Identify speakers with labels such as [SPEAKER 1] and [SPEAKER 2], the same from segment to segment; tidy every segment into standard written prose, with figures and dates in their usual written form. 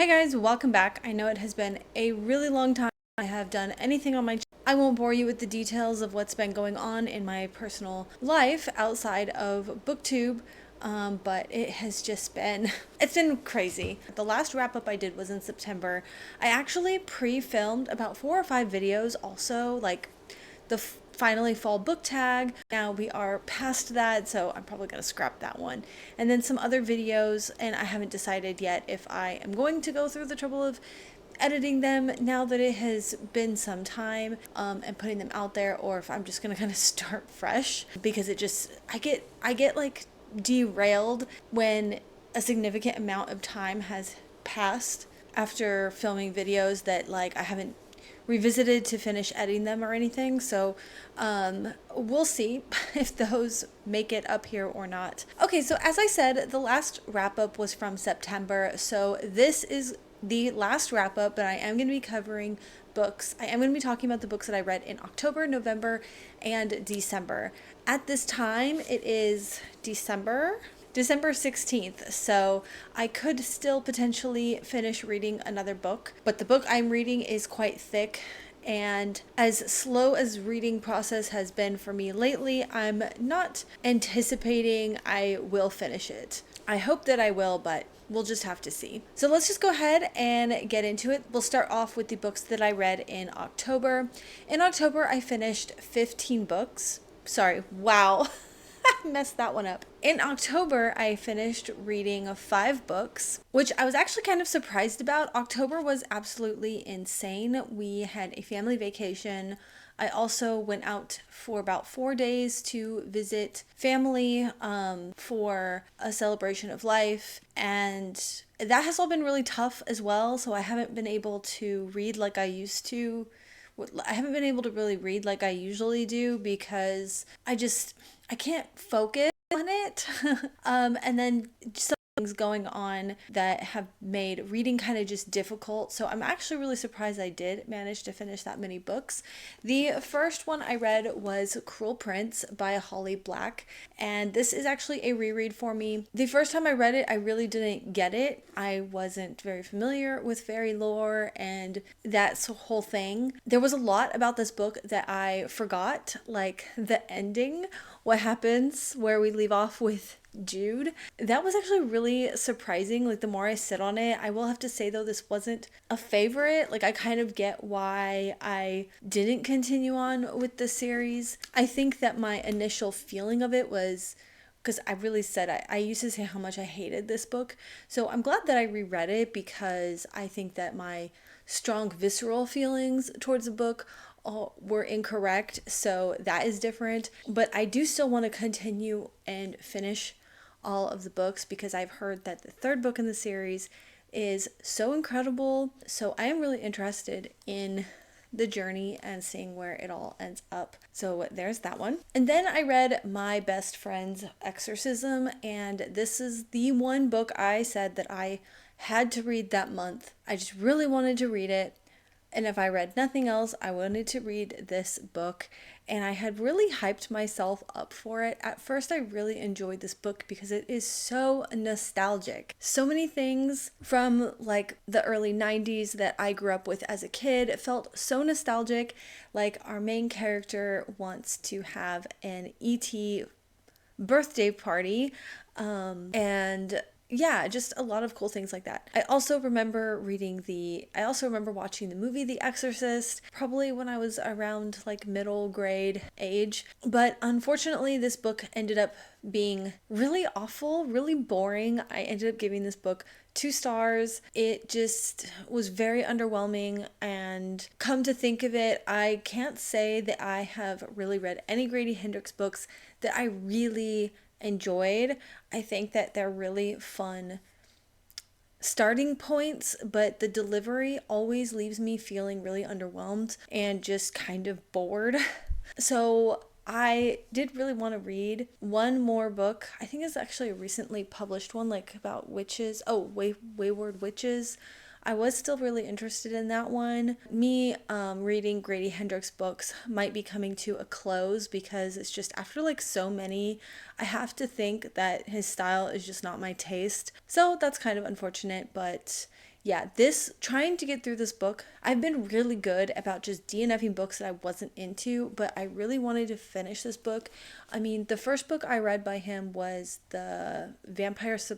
[SPEAKER 1] Hey guys, welcome back. I know it has been a really long time I have done anything on my channel. I won't bore you with the details of what's been going on in my personal life outside of booktube, but it has just been, it's been crazy. The last wrap up I did was in September. I actually pre-filmed about 4 or 5 videos also, like the finally fall book tag. Now we are past that, so I'm probably gonna scrap that one. And then some other videos, and I haven't decided yet if I am going to go through the trouble of editing them now that it has been some time, and putting them out there, or if I'm just gonna kind of start fresh, because it just I get like derailed when a significant amount of time has passed after filming videos that like I haven't revisited to finish editing them or anything. So we'll see if those make it up here or not. Okay, so as I said, the last wrap up was from September. So this is the last wrap up, but I am going to be covering books. I am going to be talking about the books that I read in October, November, and December. At this time, it is December 16th, so I could still potentially finish reading another book, but the book I'm reading is quite thick, and as slow as reading process has been for me lately, I'm not anticipating I will finish it. I hope that I will, but we'll just have to see. So let's just go ahead and get into it. We'll start off with the books that I read in October. In October, I finished 15 books. Sorry, wow. I messed that one up. In October, I finished reading 5 books, which I was actually kind of surprised about. October was absolutely insane. We had a family vacation. I also went out for about 4 days to visit family for a celebration of life, and that has all been really tough as well, so I haven't been able to read like I used to. I haven't been able to really read like I usually do because I can't focus on it. And then some things going on that have made reading kind of just difficult. So I'm actually really surprised I did manage to finish that many books. The first one I read was Cruel Prince by Holly Black, and this is actually a reread for me. The first time I read it, I really didn't get it. I wasn't very familiar with fairy lore and that whole thing. There was a lot about this book that I forgot, like the ending, what happens where we leave off with Jude. That was actually really surprising. Like the more I sit on it, I will have to say though, this wasn't a favorite. Like I kind of get why I didn't continue on with the series. I think that my initial feeling of it was because I really said I used to say how much I hated this book. So I'm glad that I reread it because I think that my strong visceral feelings towards the book were incorrect. So that is different. But I do still want to continue and finish all of the books because I've heard that the third book in the series is so incredible. So I am really interested in the journey and seeing where it all ends up. So there's that one. And then I read My Best Friend's Exorcism, and this is the one book I said that I had to read that month. I just really wanted to read it. And if I read nothing else, I wanted to read this book, and I had really hyped myself up for it. At first, I really enjoyed this book because it is so nostalgic. So many things from like the early 90s that I grew up with as a kid felt so nostalgic. Like our main character wants to have an ET birthday party, and yeah, just a lot of cool things like that. I also remember watching the movie The Exorcist, probably when I was around like middle grade age. But unfortunately, this book ended up being really awful, really boring. I ended up giving this book 2 stars. It just was very underwhelming, and come to think of it, I can't say that I have really read any Grady Hendrix books that I really enjoyed. I think that they're really fun starting points, but the delivery always leaves me feeling really underwhelmed and just kind of bored. So I did really want to read one more book. I think it's actually a recently published one, like about witches. Oh, Wayward Witches. I was still really interested in that one. Me reading Grady Hendrix books might be coming to a close because it's just after like so many, I have to think that his style is just not my taste. So that's kind of unfortunate, but yeah, this, trying to get through this book, I've been really good about just DNFing books that I wasn't into, but I really wanted to finish this book. I mean, the first book I read by him was the vampires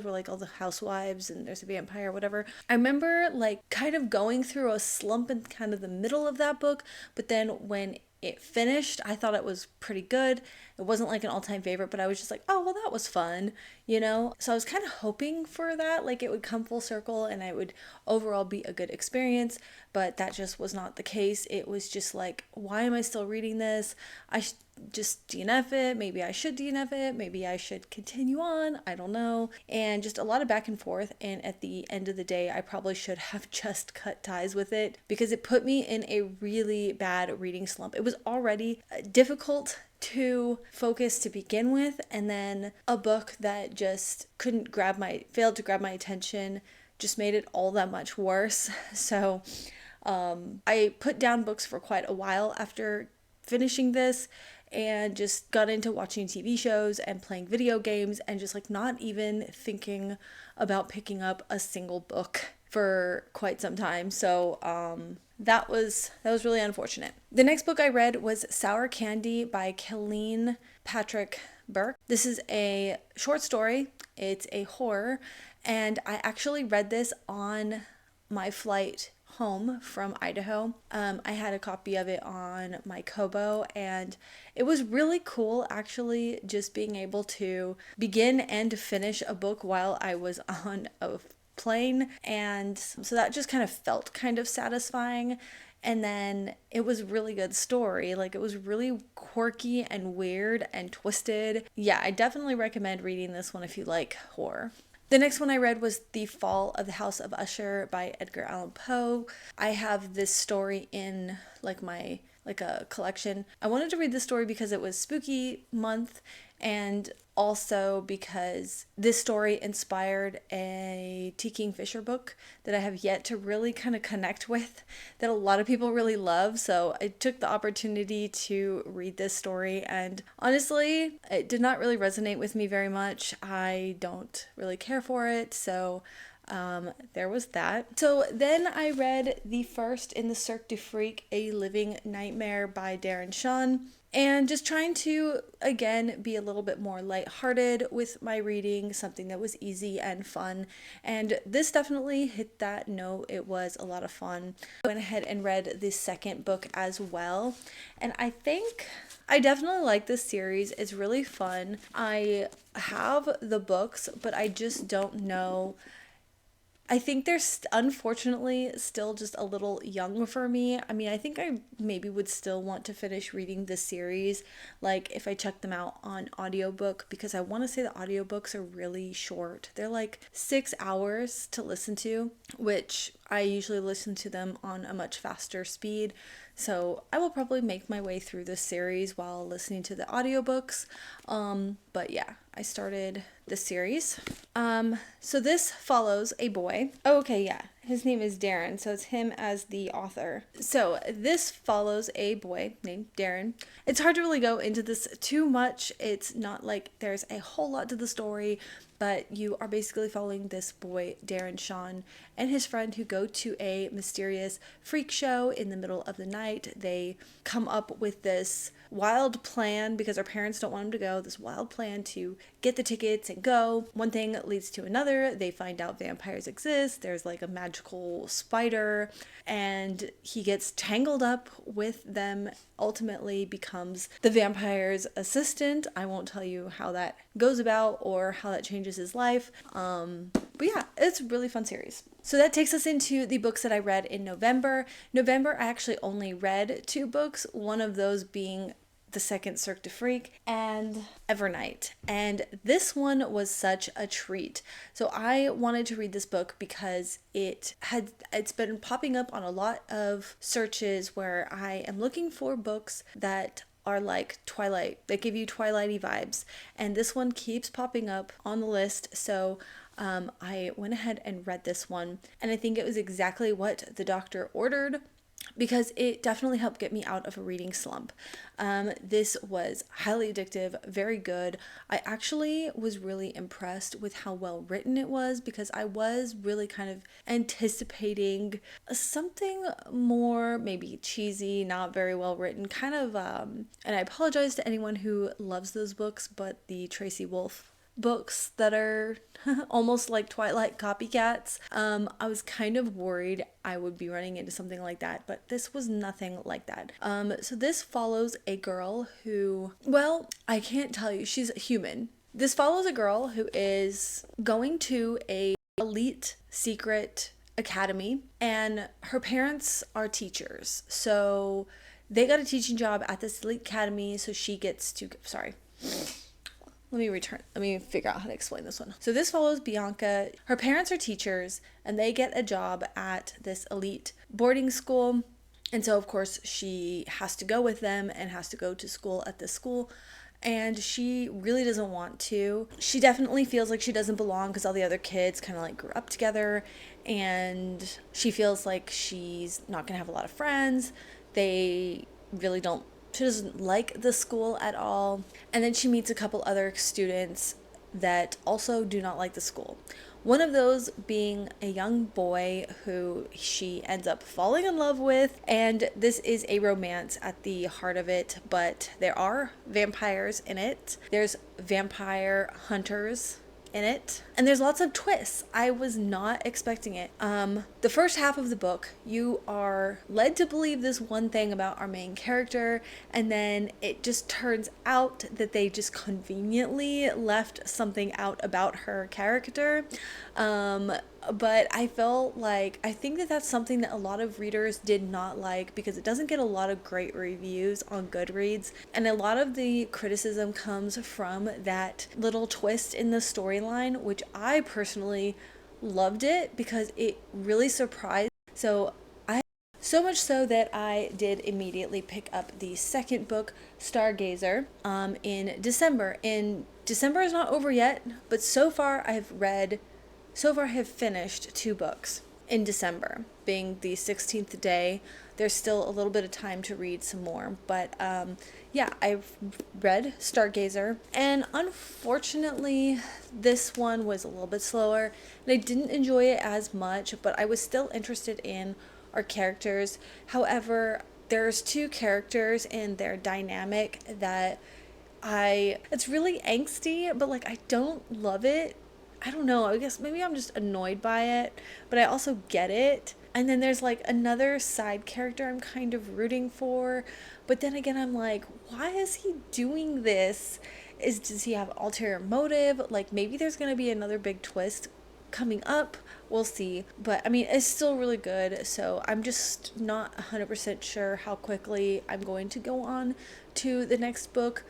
[SPEAKER 1] were like all the housewives and there's a vampire, whatever. I remember like kind of going through a slump in kind of the middle of that book, but then when it finished, I thought it was pretty good. It wasn't like an all-time favorite, but I was just like, oh, well, that was fun, you know? So I was kind of hoping for that, like it would come full circle and it would overall be a good experience, but that just was not the case. It was just like, why am I still reading this? I should just DNF it. Maybe I should DNF it. Maybe I should continue on. I don't know. And just a lot of back and forth. And at the end of the day, I probably should have just cut ties with it because it put me in a really bad reading slump. It was already difficult to focus to begin with, and then a book that just failed to grab my attention just made it all that much worse. So I put down books for quite a while after finishing this and just got into watching TV shows and playing video games and just like not even thinking about picking up a single book for quite some time. So that was really unfortunate. The next book I read was Sour Candy by Colleen Patrick Burke. This is a short story. It's a horror, and I actually read this on my flight home from Idaho. I had a copy of it on my Kobo, and it was really cool actually just being able to begin and finish a book while I was on a plane, and so that just kind of felt kind of satisfying. And then it was a really good story. Like, it was really quirky and weird and twisted. Yeah, I definitely recommend reading this one if you like horror. The next one I read was The Fall of the House of Usher by Edgar Allan Poe. I have this story in a collection. I wanted to read this story because it was spooky month, and also because this story inspired a T. Kingfisher book that I have yet to really kind of connect with, that a lot of people really love. So I took the opportunity to read this story, and honestly, it did not really resonate with me very much. I don't really care for it, so there was that. So then I read the first in the Cirque du Freak, A Living Nightmare by Darren Shan. And just trying to, again, be a little bit more lighthearted with my reading, something that was easy and fun. And this definitely hit that note. It was a lot of fun. I went ahead and read the second book as well. And I think I definitely like this series. It's really fun. I have the books, but I just don't know. I think they're unfortunately still just a little young for me. I mean, I think I maybe would still want to finish reading this series, like if I check them out on audiobook, because I want to say the audiobooks are really short. They're like 6 hours to listen to, which I usually listen to them on a much faster speed. So I will probably make my way through this series while listening to the audiobooks. But yeah, I started this series. So this follows a boy. Oh, okay, yeah. His name is Darren, so it's him as the author. So this follows a boy named Darren. It's hard to really go into this too much. It's not like there's a whole lot to the story, but you are basically following this boy, Darren Shan, and his friend who go to a mysterious freak show in the middle of the night. They come up with this wild plan because our parents don't want them to go, this wild plan to get the tickets and go. One thing leads to another. They find out vampires exist. There's like a magical spider, and he gets tangled up with them, ultimately becomes the vampire's assistant. I won't tell you how that goes about or how that changes his life. But yeah, it's a really fun series. So that takes us into the books that I read in November. November, I actually only read 2 books, one of those being the second Cirque du Freak and Evernight. And this one was such a treat. So I wanted to read this book because it's been popping up on a lot of searches where I am looking for books that are like Twilight, that give you Twilighty vibes. And this one keeps popping up on the list. So I went ahead and read this one, and I think it was exactly what the doctor ordered. because it definitely helped get me out of a reading slump. This was highly addictive, very good. I actually was really impressed with how well written it was, because I was really kind of anticipating something more maybe cheesy, not very well written, kind of, and I apologize to anyone who loves those books, but the Tracy Wolf books that are almost like Twilight copycats. I was kind of worried I would be running into something like that, but this was nothing like that. So this follows a girl who, well, I can't tell you, she's human. This follows a girl who is going to a elite secret academy, and her parents are teachers. So they got a teaching job at this elite academy, so she gets to, sorry. Let me figure out how to explain this one. So this follows Bianca. Her parents are teachers, and they get a job at this elite boarding school. And so, of course, she has to go with them and has to go to school at this school. And she really doesn't want to. She definitely feels like she doesn't belong because all the other kids kind of like grew up together. And she feels like she's not going to have a lot of friends. They really don't, she doesn't like the school at all. And then she meets a couple other students that also do not like the school. One of those being a young boy who she ends up falling in love with. And this is a romance at the heart of it, but there are vampires in it. There's vampire hunters in it, and there's lots of twists. I was not expecting it. The first half of the book, you are led to believe this one thing about our main character, and then it just turns out that they just conveniently left something out about her character. But I felt like, I think that that's something that a lot of readers did not like, because it doesn't get a lot of great reviews on Goodreads, and a lot of the criticism comes from that little twist in the storyline, which I personally loved it because it really surprised. So much so that I did immediately pick up the second book, Stargazer, in December. December is not over yet, but so far I have finished 2 books in December, being the 16th day. There's still a little bit of time to read some more, but yeah, I've read Stargazer, and unfortunately this one was a little bit slower, and I didn't enjoy it as much, but I was still interested in our characters. However, there's 2 characters and their dynamic that it's really angsty, but like I don't love it. I don't know, I guess maybe I'm just annoyed by it, but I also get it. And then there's like another side character I'm kind of rooting for, but then again I'm like, why is he doing this? Does he have ulterior motive? Like maybe there's gonna be another big twist coming up. We'll see. But I mean, it's still really good, so I'm just not 100% sure how quickly I'm going to go on to the next book.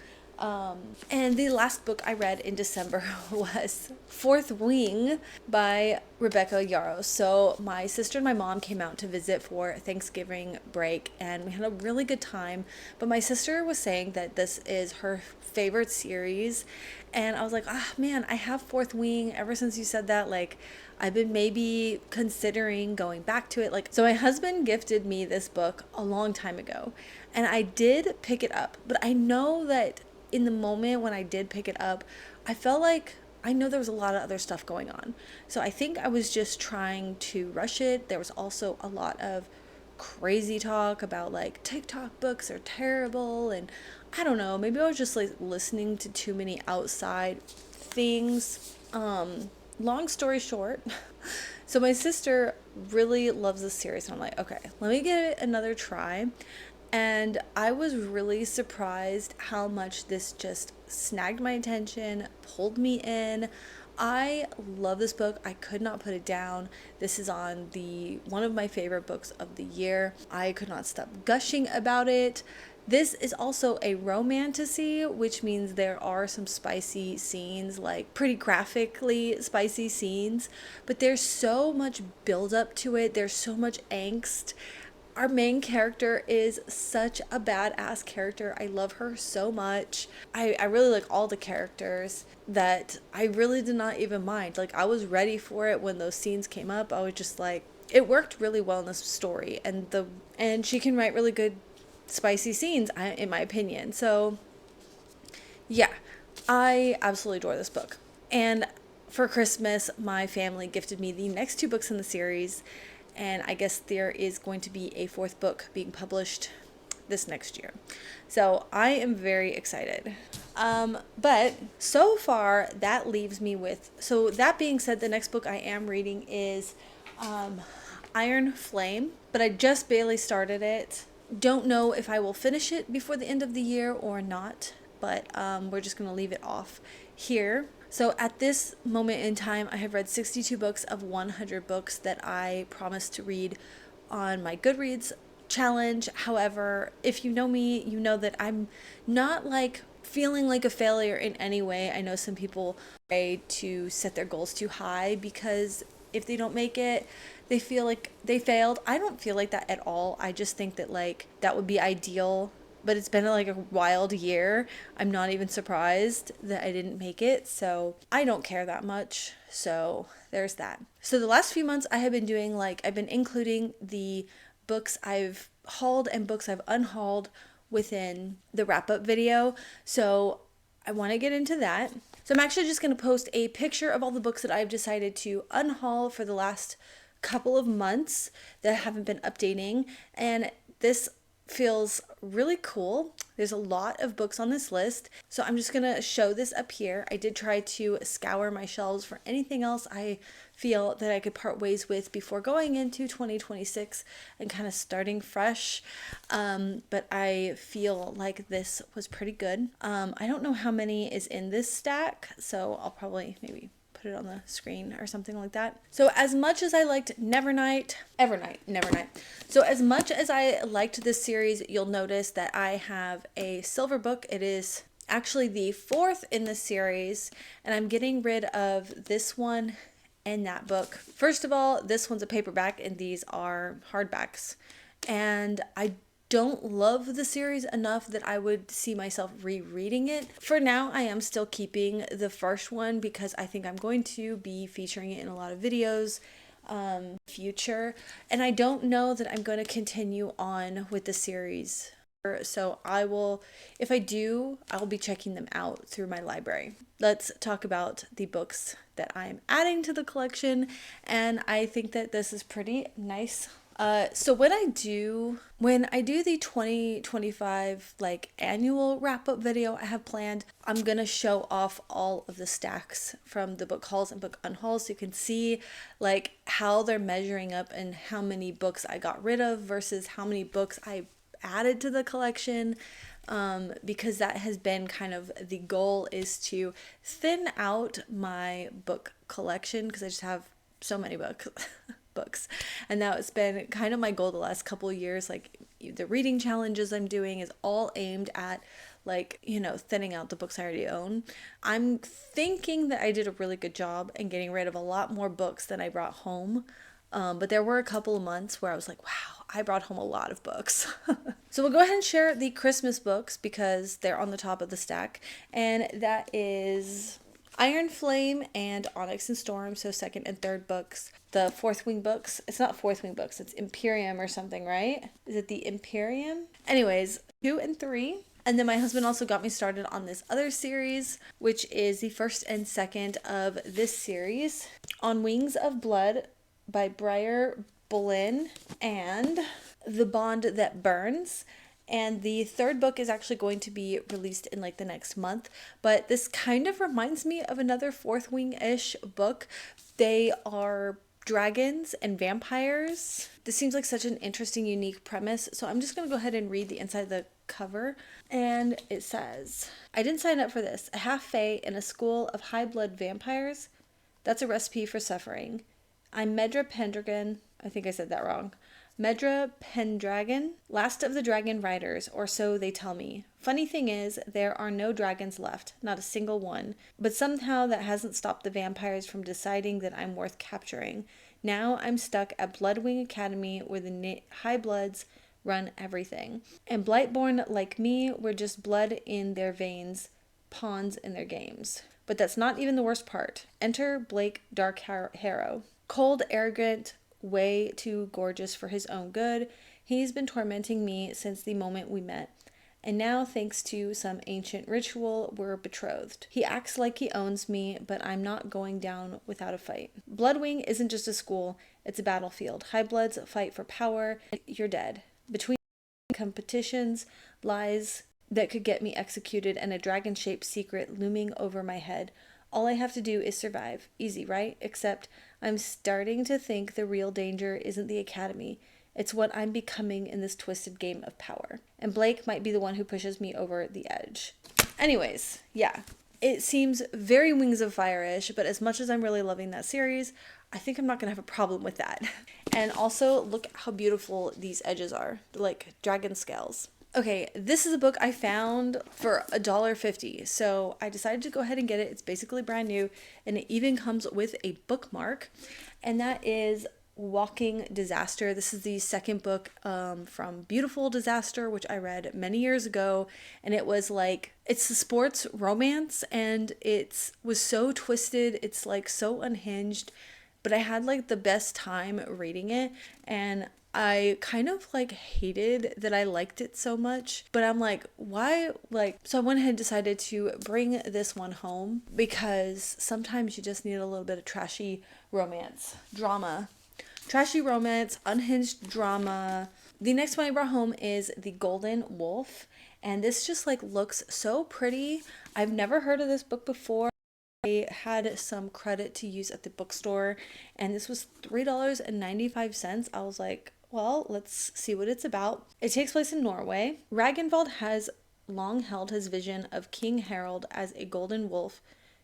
[SPEAKER 1] And the last book I read in December was Fourth Wing by Rebecca Yarros. So my sister and my mom came out to visit for Thanksgiving break, and we had a really good time. But my sister was saying that this is her favorite series, and I was like, man, I have Fourth Wing. Ever since you said that, like, I've been maybe considering going back to it. Like, so my husband gifted me this book a long time ago, and I did pick it up, but I know that in the moment when I did pick it up, I felt like I know there was a lot of other stuff going on. So I think I was just trying to rush it. There was also a lot of crazy talk about like TikTok books are terrible, and I don't know, maybe I was just like listening to too many outside things. Long story short, so my sister really loves this series, and I'm like, okay, let me give it another try. And I was really surprised how much this just snagged my attention, pulled me in. I love this book. I could not put it down. This is on one of my favorite books of the year. I could not stop gushing about it. This is also a romantasy, which means there are some spicy scenes, like pretty graphically spicy scenes, but there's so much build up to it. There's so much angst. Our main character is such a badass character. I love her so much. I really like all the characters that I really did not even mind. Like, I was ready for it when those scenes came up. I was just like, it worked really well in this story, and she can write really good spicy scenes, in my opinion. So yeah, I absolutely adore this book. And for Christmas, my family gifted me the next two books in the series, and I guess there is going to be a fourth book being published this next year. So I am very excited. But so far, that leaves me with. So, that being said, the next book I am reading is Iron Flame, but I just barely started it. Don't know if I will finish it before the end of the year or not, but we're just going to leave it off here. So at this moment in time, I have read 62 books of 100 books that I promised to read on my Goodreads challenge. However, if you know me, you know that I'm not like feeling like a failure in any way. I know some people are afraid to set their goals too high because if they don't make it, they feel like they failed. I don't feel like that at all. I just think that like that would be ideal, but it's been like a wild year. I'm not even surprised that I didn't make it, so I don't care that much. So there's that. So the last few months I have been doing I've been including the books I've hauled and books I've unhauled within the wrap up video. So I want to get into that. So I'm actually just going to post a picture of all the books that I've decided to unhaul for the last couple of months that I haven't been updating. And this feels really cool. There's a lot of books on this list. So I'm just going to show this up here. I did try to scour my shelves for anything else I feel that I could part ways with before going into 2026 and kind of starting fresh. But I feel like this was pretty good. I don't know how many is in this stack, so I'll probably maybe put it on the screen or something like that. So as much as I liked Nevernight. So as much as I liked this series, you'll notice that I have a silver book. It is actually the fourth in the series, and I'm getting rid of this one and that book. First of all, this one's a paperback and these are hardbacks. And I don't love the series enough that I would see myself rereading it. For now, I am still keeping the first one because I think I'm going to be featuring it in a lot of videos future. And I don't know that I'm going to continue on with the series. So I will, if I do, I'll be checking them out through my library. Let's talk about the books that I'm adding to the collection, and I think that this is pretty nice. So when I do the 2025 annual wrap up video I have planned, I'm gonna show off all of the stacks from the book hauls and book unhauls so you can see how they're measuring up and how many books I got rid of versus how many books I added to the collection, because that has been kind of the goal, is to thin out my book collection because I just have so many books, and that has been kind of my goal the last couple of years. The reading challenges I'm doing is all aimed at thinning out the books I already own. I'm thinking that I did a really good job in getting rid of a lot more books than I brought home. But there were a couple of months where I was like, wow, I brought home a lot of books. So we'll go ahead and share the Christmas books because they're on the top of the stack. And that is Iron Flame and Onyx and Storm, so second and third books. The Fourth Wing books, it's not Fourth Wing books, it's Imperium or something, right? Is it the Imperium? Anyways, 2 and 3. And then my husband also got me started on this other series, which is the first and second of this series, On Wings of Blood by Briar Bolin and The Bond That Burns. And the third book is actually going to be released in the next month. But this kind of reminds me of another Fourth Wing-ish book. They are dragons and vampires. This seems like such an interesting, unique premise. So I'm just going to go ahead and read the inside of the cover. And it says, I didn't sign up for this. A half-fae in a school of high-blood vampires? That's a recipe for suffering. I'm Medra Pendragon. I think I said that wrong. Medra Pendragon, last of the dragon riders, or so they tell me. Funny thing is, there are no dragons left, not a single one. But somehow that hasn't stopped the vampires from deciding that I'm worth capturing. Now I'm stuck at Bloodwing Academy where the High Bloods run everything. And Blightborn, like me, were just blood in their veins, pawns in their games. But that's not even the worst part. Enter Blake Darkharrow. Cold, arrogant, way too gorgeous for his own good, he's been tormenting me since the moment we met. And now, thanks to some ancient ritual, we're betrothed. He acts like he owns me, but I'm not going down without a fight. Bloodwing isn't just a school, it's a battlefield. High Bloods fight for power, you're dead. Between competitions, lies that could get me executed, and a dragon-shaped secret looming over my head, all I have to do is survive. Easy, right? Except I'm starting to think the real danger isn't the academy. It's what I'm becoming in this twisted game of power. And Blake might be the one who pushes me over the edge. Anyways, yeah. It seems very Wings of Fire-ish, but as much as I'm really loving that series, I think I'm not going to have a problem with that. And also, look how beautiful these edges are. They're like dragon scales. Okay, this is a book I found for $1.50, so I decided to go ahead and get it. It's basically brand new, and it even comes with a bookmark, and that is Walking Disaster. This is the second book from Beautiful Disaster, which I read many years ago, and it was like, it's a sports romance, and it was so twisted, it's like so unhinged, but I had like the best time reading it, and I kind of like hated that I liked it so much, but I'm like, why? Like, so I went ahead and decided to bring this one home because sometimes you just need a little bit of trashy romance, drama. Trashy romance, unhinged drama. The next one I brought home is The Golden Wolf, and this just like looks so pretty. I've never heard of this book before. I had some credit to use at the bookstore, and this was $3.95. I was like, well, let's see what it's about. It takes place in Norway. Ragnvald has long held his vision of King Harald as a golden wolf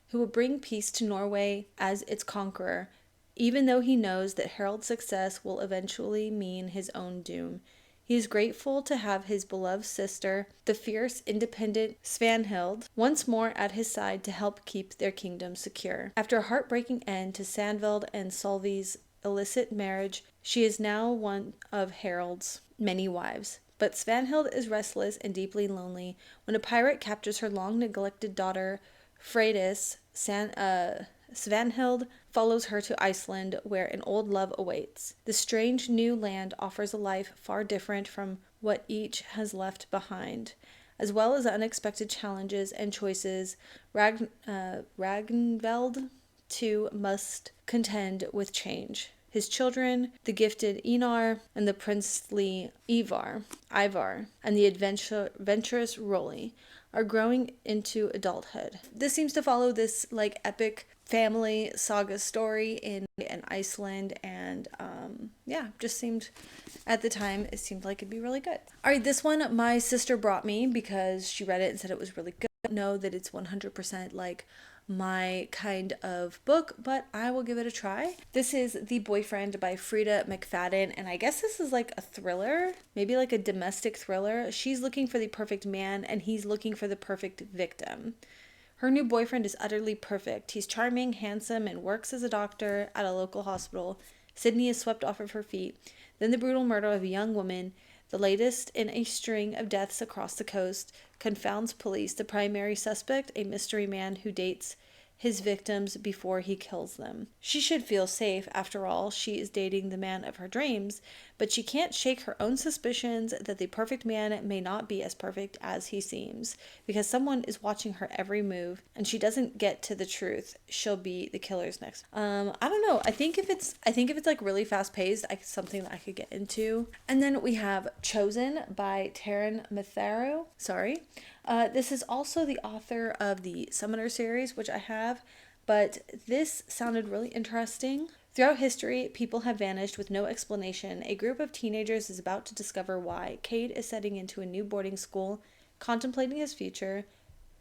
[SPEAKER 1] who will bring peace to Norway as its conqueror, even though he knows that Harald's success will eventually mean his own doom. He is grateful to have his beloved sister, the fierce, independent Svanhild, once more at his side to help keep their kingdom secure. After a heartbreaking end to Svanhild and Solvi's illicit marriage, she is now one of Harald's many wives. But Svanhild is restless and deeply lonely. When a pirate captures her long-neglected daughter, Freydis, Svanhild follows her to Iceland, where an old love awaits. The strange new land offers a life far different from what each has left behind. As well as unexpected challenges and choices, Ragnvald too must contend with change. His children, the gifted Einar and the princely Ivar, and the adventurous Rolly, are growing into adulthood. This seems to follow this like epic family saga story in Iceland, and just seemed, at the time, it seemed like it'd be really good. All right, this one my sister brought me because she read it and said it was really good. I don't know that it's 100% like my kind of book, but I will give it a try. This is The Boyfriend by Frida McFadden, and I guess this is like a thriller, maybe like a domestic thriller. She's looking for the perfect man, and he's looking for the perfect victim. Her new boyfriend is utterly perfect. He's charming, handsome, and works as a doctor at a local hospital. Sydney is swept off of her feet. Then the brutal murder of a young woman, the latest in a string of deaths across the coast, confounds police. The primary suspect, a mystery man who dates his victims before he kills them. She should feel safe. After all, she is dating the man of her dreams, but she can't shake her own suspicions that the perfect man may not be as perfect as he seems, because someone is watching her every move, and she doesn't get to the truth. She'll be the killer's next. I don't know. I think if it's like really fast paced, something that I could get into. And then we have Chosen by Taryn Matharu. Sorry. This is also the author of the Summoner series, which I have, but this sounded really interesting. Throughout history, people have vanished with no explanation. A group of teenagers is about to discover why. Cade is setting into a new boarding school, contemplating his future,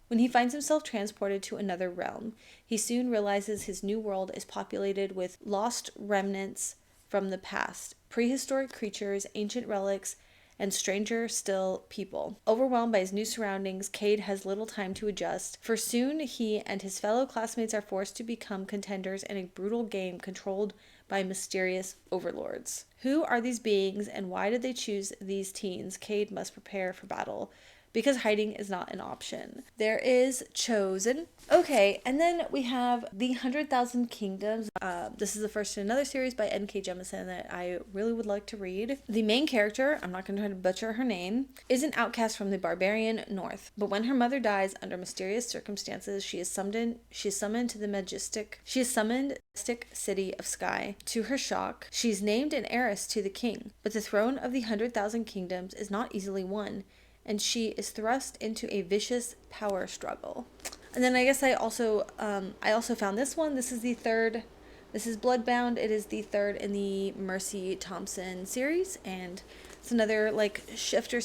[SPEAKER 1] when he finds himself transported to another realm. He soon realizes his new world is populated with lost remnants from the past, prehistoric creatures, ancient relics, and stranger still people. Overwhelmed by his new surroundings, Cade has little time to adjust, for soon he and his fellow classmates are forced to become contenders in a brutal game controlled by mysterious overlords. Who are these beings and why did they choose these teens? Cade must prepare for battle because hiding is not an option. There is Chosen. Okay, and then we have The 100,000 Kingdoms. This is the first in another series by N.K. Jemisin that I really would like to read. The main character, I'm not going to try to butcher her name, is an outcast from the barbarian north. But when her mother dies under mysterious circumstances, she is summoned to the majestic city of Sky. To her shock, she's named an heiress to the king. But the throne of the 100,000 Kingdoms is not easily won, and she is thrust into a vicious power struggle. And then I guess I also found this one. This is the third. This is Bloodbound. It is the third in the Mercy Thompson series, and it's another like shifter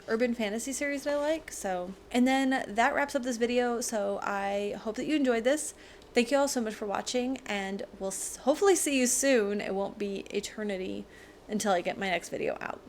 [SPEAKER 1] urban fantasy series that I like. So, and then that wraps up this video. So I hope that you enjoyed this. Thank you all so much for watching, and we'll hopefully see you soon. It won't be eternity until I get my next video out.